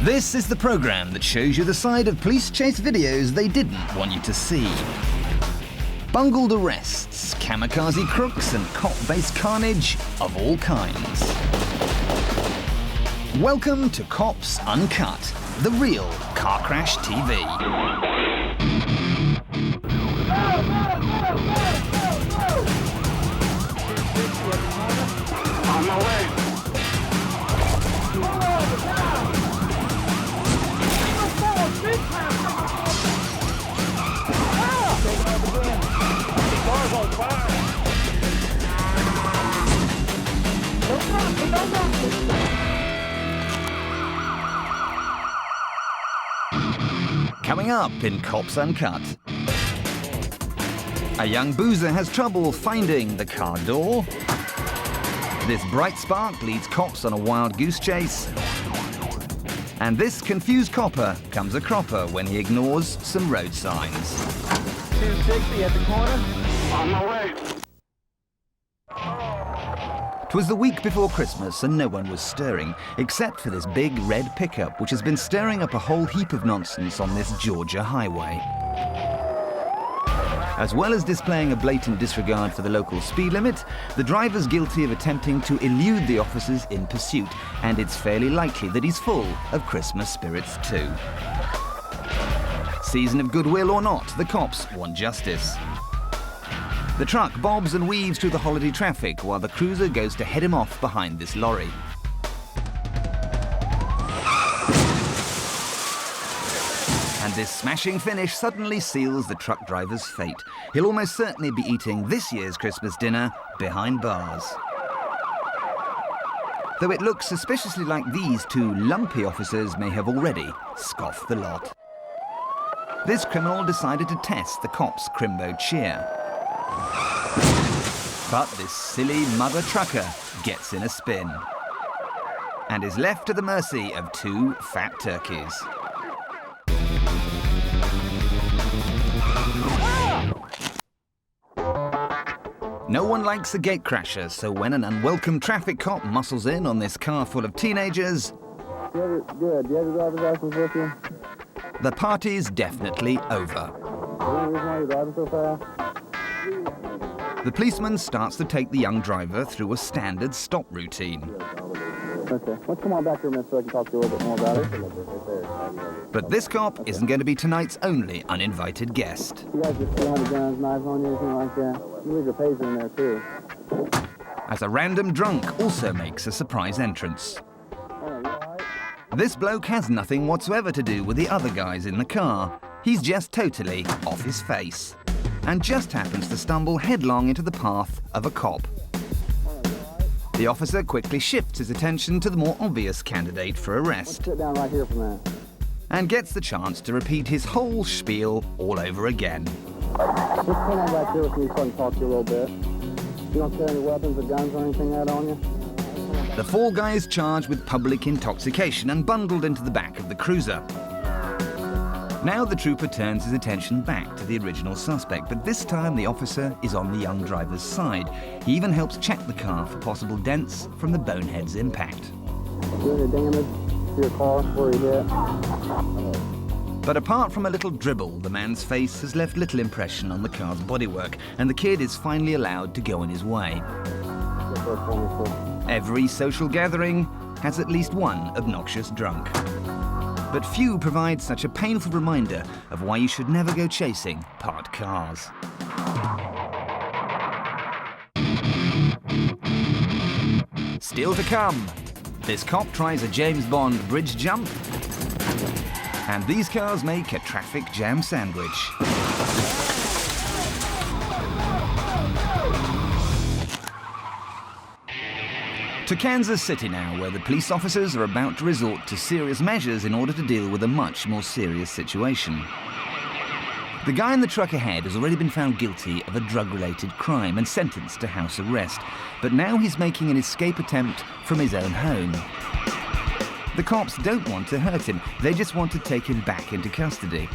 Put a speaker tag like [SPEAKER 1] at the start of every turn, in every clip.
[SPEAKER 1] This is the program that shows you the side of police chase videos they didn't want you to see. Bungled arrests, kamikaze crooks and cop-based carnage of all kinds. Welcome to Cops Uncut, the real car crash TV.
[SPEAKER 2] On my way. Car's on fire.
[SPEAKER 1] Coming up in Cops Uncut. A young boozer has trouble finding the car door. This bright spark leads cops on a wild goose chase. And this confused copper comes a cropper when he ignores some road signs.
[SPEAKER 2] 260 at the corner. On my way.
[SPEAKER 1] 'Twas the week before Christmas and no one was stirring, except for this big red pickup which has been stirring up a whole heap of nonsense on this Georgia highway. As well as displaying a blatant disregard for the local speed limit, the driver's guilty of attempting to elude the officers in pursuit, and it's fairly likely that he's full of Christmas spirits too. Season of goodwill or not, the cops want justice. The truck bobs and weaves through the holiday traffic while the cruiser goes to head him off behind this lorry. And this smashing finish suddenly seals the truck driver's fate. He'll almost certainly be eating this year's Christmas dinner behind bars. Though it looks suspiciously like these two lumpy officers may have already scoffed the lot. This criminal decided to test the cops' crimbo cheer. But this silly mother trucker gets in a spin and is left to the mercy of two fat turkeys. No one likes a gatecrasher, so when an unwelcome traffic cop muscles in on this car full of teenagers,
[SPEAKER 2] Do you have your driver's license with you?
[SPEAKER 1] the party's definitely over.
[SPEAKER 2] Any reason why you're driving so fast?
[SPEAKER 1] The policeman starts to take the young driver through a standard stop routine.
[SPEAKER 2] Okay. Let's come on back here a minute so I can talk to you a little bit more about it.
[SPEAKER 1] But this cop isn't going to be tonight's only uninvited guest.
[SPEAKER 2] You guys just still have guns, knives on you, anything like that? You leave your pager in there too.
[SPEAKER 1] As a random drunk also makes a surprise entrance.
[SPEAKER 2] Hey, you alright?
[SPEAKER 1] This bloke has nothing whatsoever to do with the other guys in the car. He's just totally off his face and just happens to stumble headlong into the path of a cop. The officer quickly shifts his attention to the more obvious candidate for arrest
[SPEAKER 2] Sit down right here for a minute.
[SPEAKER 1] and gets the chance to repeat his whole spiel all over again.
[SPEAKER 2] Just come on back here with me so I can talk to you a little bit. You don't carry any weapons or guns or anything out on you?
[SPEAKER 1] The four guys charged with public intoxication and bundled into the back of the cruiser. Now the trooper turns his attention back to the original suspect, but this time the officer is on the young driver's side. He even helps check the car for possible dents from the bonehead's impact.
[SPEAKER 2] You any damage to your car where you hit?
[SPEAKER 1] But apart from a little dribble, the man's face has left little impression on the car's bodywork, and the kid is finally allowed to go on his way.
[SPEAKER 2] Get there for me, please.
[SPEAKER 1] Every social gathering has at least one obnoxious drunk. But few provide such a painful reminder of why you should never go chasing parked cars. Still to come, this cop tries a James Bond bridge jump, and these cars make a traffic jam sandwich. To Kansas City now, where the police officers are about to resort to serious measures in order to deal with a much more serious situation. The guy in the truck ahead has already been found guilty of a drug-related crime and sentenced to house arrest, but now he's making an escape attempt from his own home. The cops don't want to hurt him, they just want to take him back into custody.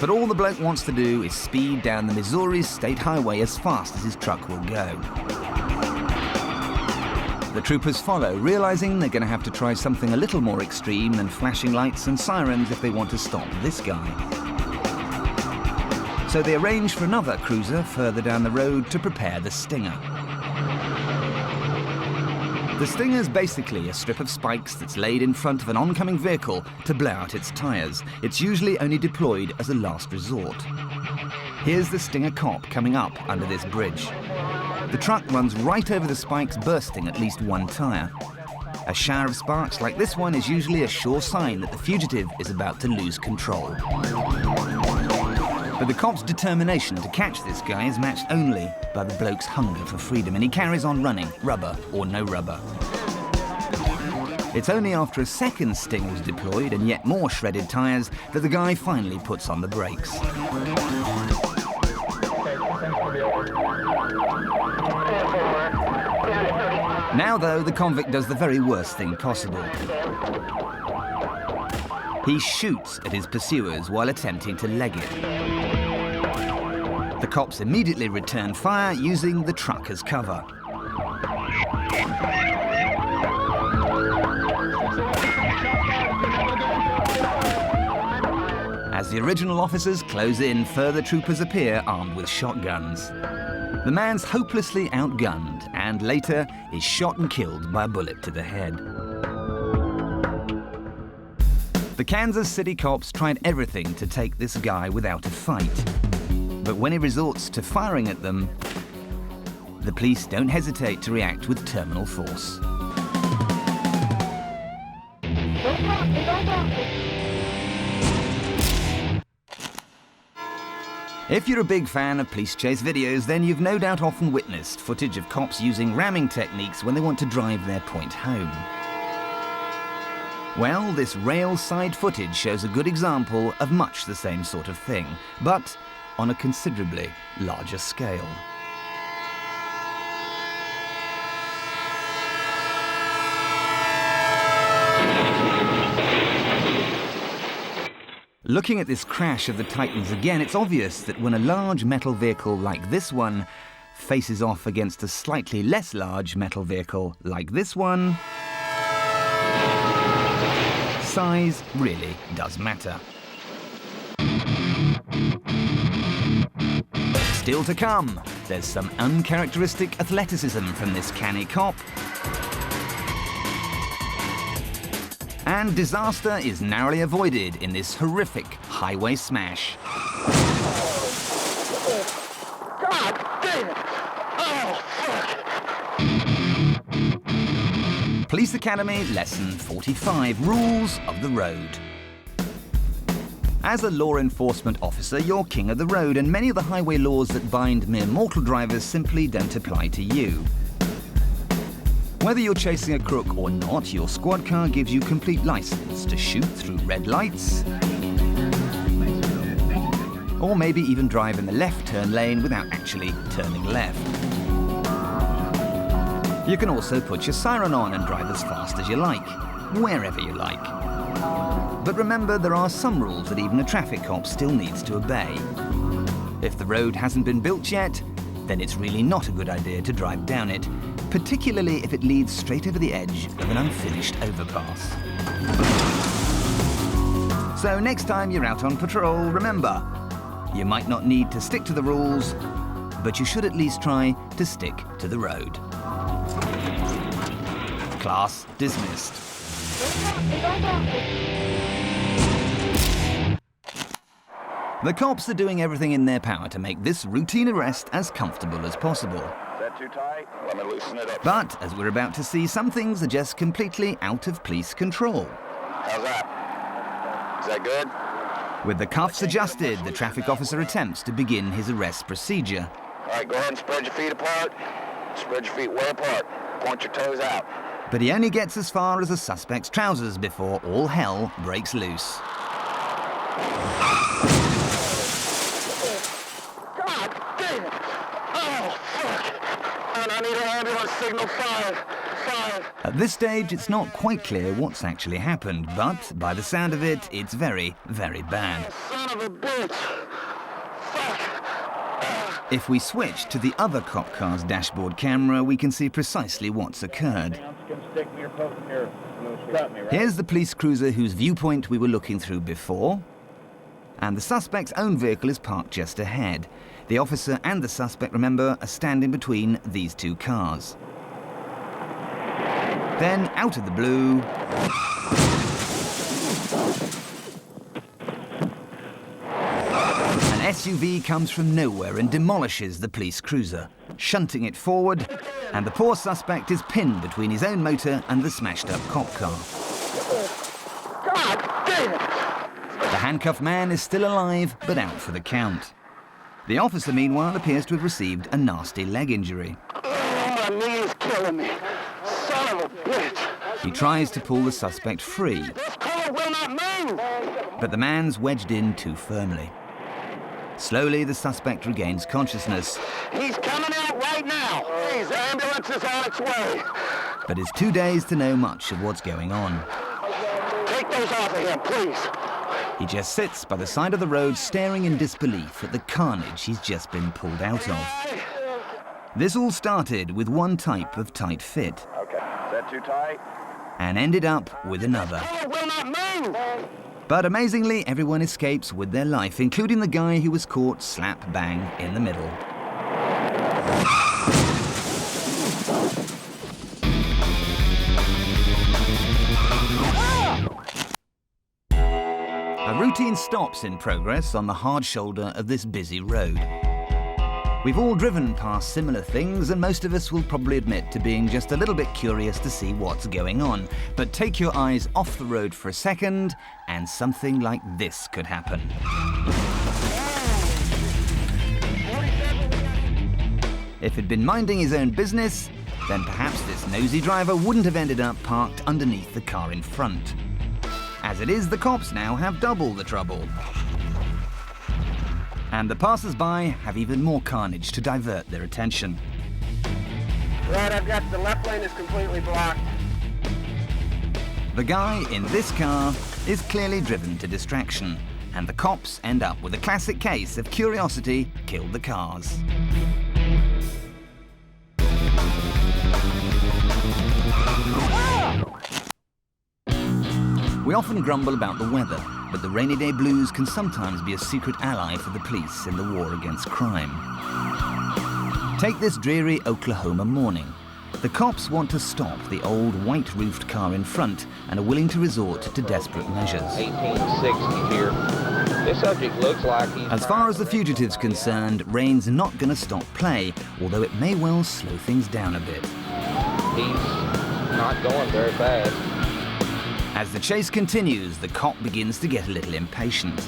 [SPEAKER 1] But all the bloke wants to do is speed down the Missouri State Highway as fast as his truck will go. The troopers follow, realizing they're going to have to try something a little more extreme than flashing lights and sirens if they want to stop this guy. So they arrange for another cruiser further down the road to prepare the Stinger. The Stinger's basically a strip of spikes that's laid in front of an oncoming vehicle to blow out its tyres. It's usually only deployed as a last resort. Here's the Stinger cop coming up under this bridge. The truck runs right over the spikes, bursting at least one tyre. A shower of sparks like this one is usually a sure sign that the fugitive is about to lose control. But the cop's determination to catch this guy is matched only by the bloke's hunger for freedom, and he carries on running, rubber or no rubber. It's only after a second Sting was deployed and yet more shredded tyres that the guy finally puts on the brakes. Now, though, the convict does the very worst thing possible. He shoots at his pursuers while attempting to leg it. The cops immediately return fire using the truck as cover. As the original officers close in, further troopers appear armed with shotguns. The man's hopelessly outgunned and later is shot and killed by a bullet to the head. The Kansas City cops tried everything to take this guy without a fight. But when he resorts to firing at them, the police don't hesitate to react with terminal force. If you're a big fan of police chase videos, then you've no doubt often witnessed footage of cops using ramming techniques when they want to drive their point home. Well, this rail-side footage shows a good example of much the same sort of thing, but on a considerably larger scale. Looking at this crash of the Titans again, it's obvious that when a large metal vehicle like this one faces off against a slightly less large metal vehicle like this one, size really does matter. Still to come, there's some uncharacteristic athleticism from this canny cop. And disaster is narrowly avoided in this horrific highway smash.
[SPEAKER 2] God damn it! Oh, fuck!
[SPEAKER 1] Police Academy Lesson 45, Rules of the Road. As a law enforcement officer, you're king of the road, and many of the highway laws that bind mere mortal drivers simply don't apply to you. Whether you're chasing a crook or not, your squad car gives you complete license to shoot through red lights, or maybe even drive in the left turn lane without actually turning left. You can also put your siren on and drive as fast as you like, wherever you like. But remember, there are some rules that even a traffic cop still needs to obey. If the road hasn't been built yet, then it's really not a good idea to drive down it, particularly if it leads straight over the edge of an unfinished overpass. So next time you're out on patrol, remember, you might not need to stick to the rules, but you should at least try to stick to the road. Class dismissed. The cops are doing everything in their power to make this routine arrest as comfortable as possible.
[SPEAKER 3] Is that too tight? Let me loosen it up.
[SPEAKER 1] But, as we're about to see, some things are just completely out of police control.
[SPEAKER 3] How's that? Is that good?
[SPEAKER 1] With the cuffs adjusted, the traffic officer attempts to begin his arrest procedure.
[SPEAKER 3] All right, go ahead and spread your feet apart. Spread your feet way apart. Point your toes out.
[SPEAKER 1] But he only gets as far as the suspect's trousers before all hell breaks loose.
[SPEAKER 2] God damn it! Oh, fuck! And I need an ambulance signal 5.
[SPEAKER 1] At this stage, it's not quite clear what's actually happened, but by the sound of it, it's very, very bad.
[SPEAKER 2] Son of a bitch! Fuck!
[SPEAKER 1] If we switch to the other cop car's dashboard camera, we can see precisely what's occurred. Here's the police cruiser whose viewpoint we were looking through before, and the suspect's own vehicle is parked just ahead. The officer and the suspect, remember, are standing between these two cars. Then, out of the blue, an SUV comes from nowhere and demolishes the police cruiser, shunting it forward, and the poor suspect is pinned between his own motor and the smashed-up cop car.
[SPEAKER 3] God damn it!
[SPEAKER 1] The handcuffed man is still alive, but out for the count. The officer, meanwhile, appears to have received a nasty leg injury.
[SPEAKER 3] Oh, my knee's killing me. Son of a bitch.
[SPEAKER 1] He tries to pull the suspect free,
[SPEAKER 3] This car will not move.
[SPEAKER 1] but the man's wedged in too firmly. Slowly, the suspect regains consciousness,
[SPEAKER 3] He's coming out right now. Please, ambulance is on its way.
[SPEAKER 1] but is too dazed to know much of what's going on.
[SPEAKER 3] Take those off of him, please.
[SPEAKER 1] He just sits by the side of the road, staring in disbelief at the carnage he's just been pulled out of. This all started with one type of tight fit,
[SPEAKER 3] Okay, is that too tight?
[SPEAKER 1] and ended up with another.
[SPEAKER 3] Car will not move.
[SPEAKER 1] But amazingly, everyone escapes with their life, including the guy who was caught slap bang in the middle. A routine stop's in progress on the hard shoulder of this busy road. We've all driven past similar things, and most of us will probably admit to being just a little bit curious to see what's going on. But take your eyes off the road for a second, and something like this could happen. If he'd been minding his own business, then perhaps this nosy driver wouldn't have ended up parked underneath the car in front. As it is, the cops now have double the trouble. And the passers-by have even more carnage to divert their attention.
[SPEAKER 2] Right, I've got the left lane is completely blocked.
[SPEAKER 1] The guy in this car is clearly driven to distraction, and the cops end up with a classic case of curiosity killed the cars. We often grumble about the weather, but the rainy day blues can sometimes be a secret ally for the police in the war against crime. Take this dreary Oklahoma morning. The cops want to stop the old white-roofed car in front and are willing to resort to desperate measures.
[SPEAKER 4] 1860 here. This subject looks like he's...
[SPEAKER 1] As far as the fugitive's concerned, rain's not going to stop play, although it may well slow things down a bit.
[SPEAKER 4] He's not going very fast.
[SPEAKER 1] As the chase continues, the cop begins to get a little impatient.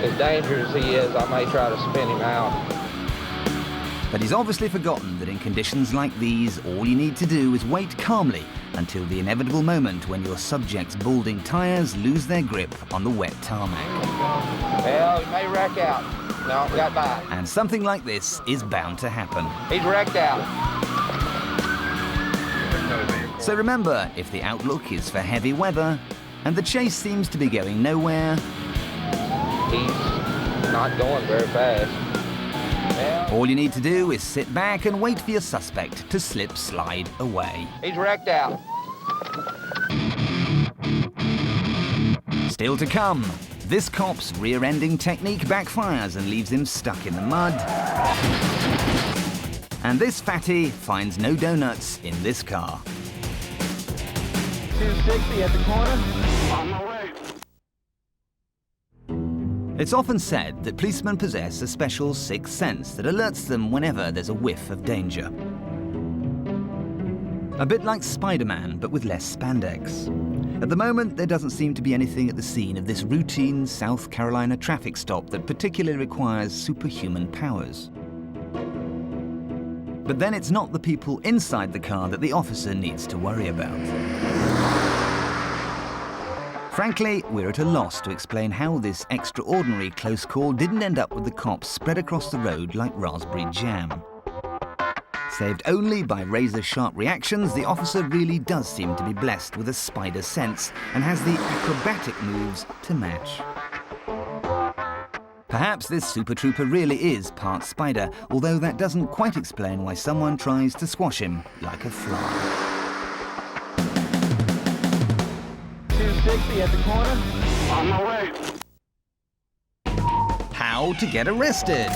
[SPEAKER 4] As dangerous as he is, I may try to spin him out.
[SPEAKER 1] But he's obviously forgotten that in conditions like these, all you need to do is wait calmly until the inevitable moment when your subject's balding tires lose their grip on the wet tarmac.
[SPEAKER 4] Well, he may wreck out. No, got by.
[SPEAKER 1] And something like this is bound to happen.
[SPEAKER 4] He's wrecked out.
[SPEAKER 1] So remember, if the outlook is for heavy weather and the chase seems to be going nowhere,
[SPEAKER 4] He's not going very fast. Well,
[SPEAKER 1] all you need to do is sit back and wait for your suspect to slip-slide away.
[SPEAKER 4] he's wrecked out.
[SPEAKER 1] Still to come, this cop's rear-ending technique backfires and leaves him stuck in the mud. And this fatty finds no donuts in this car.
[SPEAKER 2] 260 at the corner.
[SPEAKER 3] On my way.
[SPEAKER 1] It's often said that policemen possess a special sixth sense that alerts them whenever there's a whiff of danger. A bit like Spider-Man, but with less spandex. At the moment, there doesn't seem to be anything at the scene of this routine South Carolina traffic stop that particularly requires superhuman powers. But then it's not the people inside the car that the officer needs to worry about. Frankly, we're at a loss to explain how this extraordinary close call didn't end up with the cops spread across the road like raspberry jam. Saved only by razor-sharp reactions, the officer really does seem to be blessed with a spider sense and has the acrobatic moves to match. Perhaps this Super Trooper really is part spider, although that doesn't quite explain why someone tries to squash him like a fly.
[SPEAKER 4] 260 at the corner.
[SPEAKER 3] On my way.
[SPEAKER 1] How to get arrested?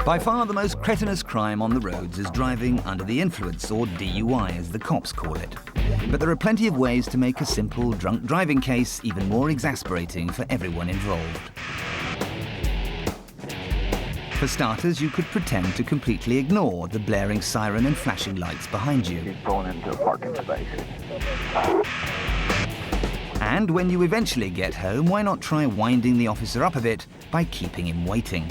[SPEAKER 1] By far the most cretinous crime on the roads is driving under the influence, or DUI as the cops call it. But there are plenty of ways to make a simple drunk driving case even more exasperating for everyone involved. For starters, you could pretend to completely ignore the blaring siren and flashing lights behind you.
[SPEAKER 3] He's pulling into a parking space.
[SPEAKER 1] And when you eventually get home, why not try winding the officer up a bit by keeping him waiting?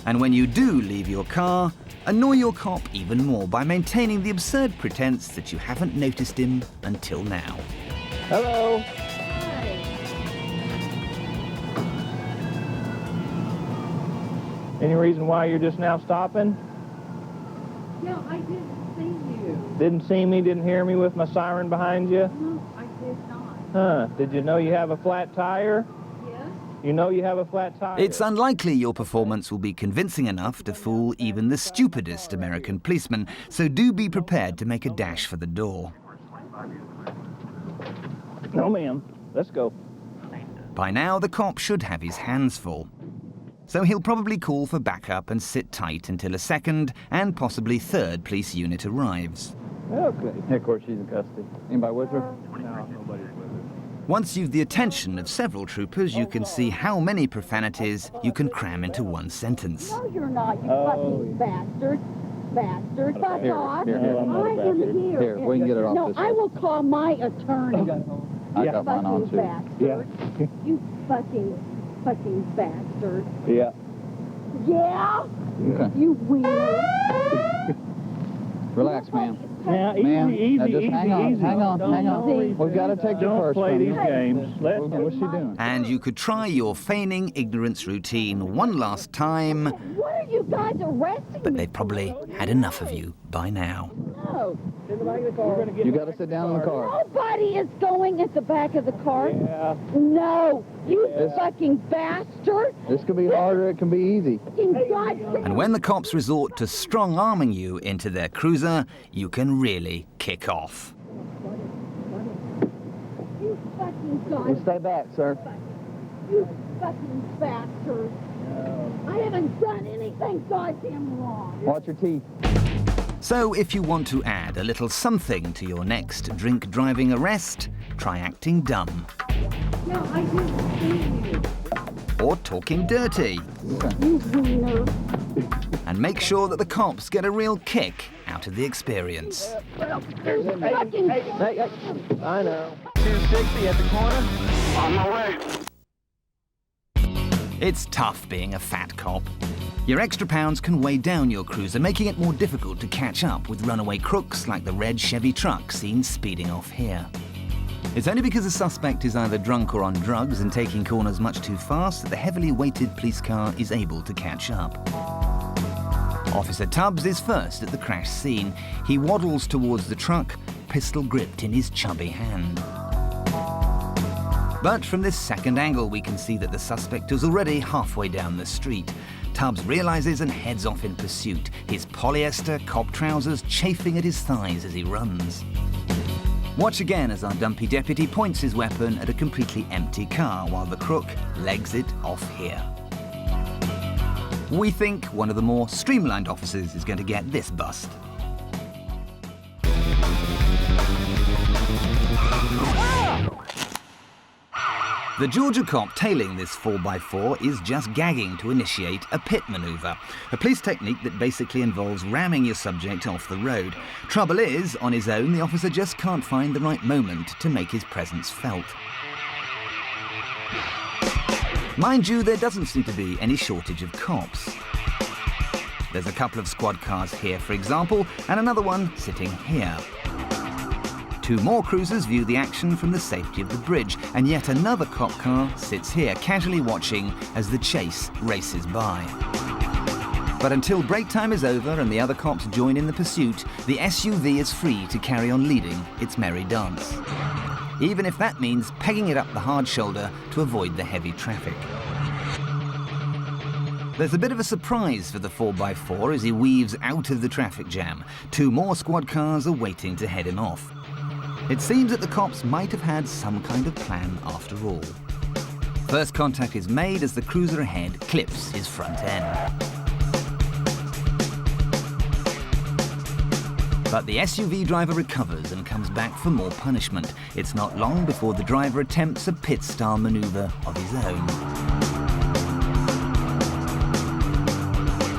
[SPEAKER 1] And when you do leave your car, annoy your cop even more by maintaining the absurd pretense that you haven't noticed him until now.
[SPEAKER 4] Hello. Any reason why you're just now stopping?
[SPEAKER 5] No, I didn't see you.
[SPEAKER 4] Didn't see me, didn't hear me with my siren behind you?
[SPEAKER 5] No, I did not.
[SPEAKER 4] Huh, did you know you have a flat tire?
[SPEAKER 5] Yes?
[SPEAKER 4] You know you have a flat tire?
[SPEAKER 1] It's unlikely your performance will be convincing enough to fool even the stupidest American policeman, so do be prepared to make a dash for the door.
[SPEAKER 4] No, ma'am. Let's go.
[SPEAKER 1] By now, the cop should have his hands full. So he'll probably call for backup and sit tight until a second and possibly third police unit arrives.
[SPEAKER 4] Okay.
[SPEAKER 2] Yeah, of course, she's in custody. Anybody with her?
[SPEAKER 4] No, nobody's with her.
[SPEAKER 1] Once you've the attention of several troopers, you can see how many profanities you can cram into one sentence.
[SPEAKER 5] No, you're not, you fucking bastard. Bastard, fuck off.
[SPEAKER 2] Here,
[SPEAKER 5] I am here.
[SPEAKER 2] Here, we can get it off
[SPEAKER 5] No,
[SPEAKER 2] this
[SPEAKER 5] I
[SPEAKER 2] way.
[SPEAKER 5] will call my attorney.
[SPEAKER 2] I got mine on
[SPEAKER 5] Fucking
[SPEAKER 2] too.
[SPEAKER 5] bastard. You fucking bastard.
[SPEAKER 4] Yeah.
[SPEAKER 5] Yeah?
[SPEAKER 2] Okay.
[SPEAKER 5] You wiener.
[SPEAKER 2] Relax, ma'am.
[SPEAKER 4] Now,
[SPEAKER 2] Ma'am,
[SPEAKER 4] easy,
[SPEAKER 2] now just
[SPEAKER 4] easy,
[SPEAKER 2] hang on,
[SPEAKER 4] easy.
[SPEAKER 2] hang on, hang on.
[SPEAKER 5] Don't-
[SPEAKER 2] We've got to take you
[SPEAKER 4] Don't
[SPEAKER 2] first.
[SPEAKER 4] play
[SPEAKER 2] from
[SPEAKER 4] these
[SPEAKER 2] you.
[SPEAKER 4] games.
[SPEAKER 2] What's she doing?
[SPEAKER 1] And you could try your feigning ignorance routine one last time,
[SPEAKER 5] What are you guys arresting
[SPEAKER 1] but
[SPEAKER 5] me
[SPEAKER 1] they've probably had enough of you by now.
[SPEAKER 5] for?
[SPEAKER 2] You got to sit down in the car.
[SPEAKER 5] Nobody is going at the back of the car.
[SPEAKER 4] Yeah.
[SPEAKER 5] No, you fucking bastard.
[SPEAKER 2] This could be harder. It can be easy.
[SPEAKER 5] Fucking goddamn.
[SPEAKER 1] And when the cops resort to strong-arming you into their cruiser, you can really kick off.
[SPEAKER 5] You fucking
[SPEAKER 2] You
[SPEAKER 5] goddamn.
[SPEAKER 2] stay back, sir.
[SPEAKER 5] You fucking bastard. I haven't done anything goddamn wrong.
[SPEAKER 2] Watch your teeth.
[SPEAKER 1] So if you want to add a little something to your next drink-driving arrest, try acting dumb.
[SPEAKER 5] No, I didn't see you.
[SPEAKER 1] Or talking dirty.
[SPEAKER 5] You wiener.
[SPEAKER 1] And make sure that the cops get a real kick out of the experience.
[SPEAKER 5] Fucking.
[SPEAKER 4] I know. 260 at the corner.
[SPEAKER 3] On my way.
[SPEAKER 1] It's tough being a fat cop. Your extra pounds can weigh down your cruiser, making it more difficult to catch up with runaway crooks like the red Chevy truck seen speeding off here. It's only because the suspect is either drunk or on drugs and taking corners much too fast that the heavily weighted police car is able to catch up. Officer Tubbs is first at the crash scene. He waddles towards the truck, pistol gripped in his chubby hand. But from this second angle, we can see that the suspect is already halfway down the street. Tubbs realizes and heads off in pursuit, his polyester cop trousers chafing at his thighs as he runs. Watch again as our dumpy deputy points his weapon at a completely empty car while the crook legs it off here. We think one of the more streamlined officers is going to get this bust. The Georgia cop tailing this 4x4 is just gagging to initiate a pit maneuver, a police technique that basically involves ramming your subject off the road. Trouble is, on his own, the officer just can't find the right moment to make his presence felt. Mind you, there doesn't seem to be any shortage of cops. There's a couple of squad cars here, for example, and another one sitting here. Two more cruisers view the action from the safety of the bridge, and yet another cop car sits here, casually watching as the chase races by. But until break time is over and the other cops join in the pursuit, the SUV is free to carry on leading its merry dance. even if that means pegging it up the hard shoulder to avoid the heavy traffic. There's a bit of a surprise for the 4x4 as he weaves out of the traffic jam. 2 more squad cars are waiting to head him off. It seems that the cops might have had some kind of plan after all. First contact is made as the cruiser ahead clips his front end. But the SUV driver recovers and comes back for more punishment. It's not long before the driver attempts a pit-style maneuver of his own.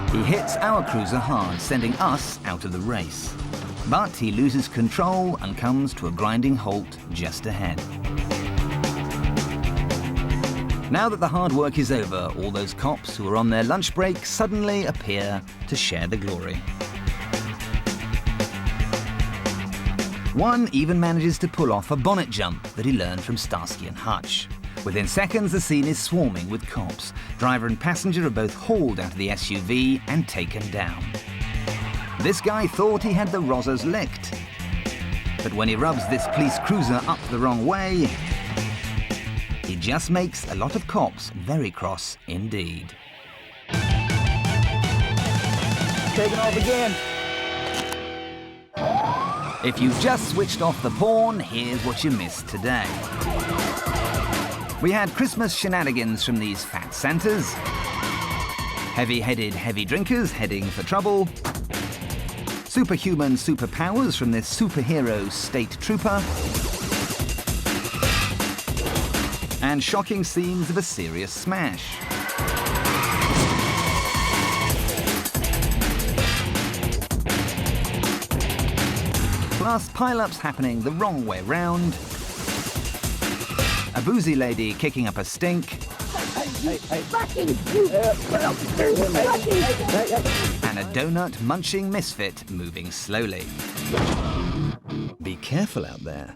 [SPEAKER 1] He hits our cruiser hard, sending us out of the race. But he loses control and comes to a grinding halt just ahead. Now that the hard work is over, all those cops who are on their lunch break suddenly appear to share the glory. One even manages to pull off a bonnet jump that he learned from Starsky and Hutch. Within seconds, the scene is swarming with cops. Driver and passenger are both hauled out of the SUV and taken down. This guy thought he had the Rozzers licked. But when he rubs this police cruiser up the wrong way, he just makes a lot of cops very cross indeed.
[SPEAKER 6] Taking off again.
[SPEAKER 1] If you've just switched off the porn, here's what you missed today. We had Christmas shenanigans from these fat Santas, heavy-headed heavy drinkers heading for trouble, superhuman superpowers from this superhero state trooper, and shocking scenes of a serious smash. Plus pile-ups happening the wrong way round, a boozy lady kicking up a stink, and a donut-munching misfit moving slowly. Be careful out there.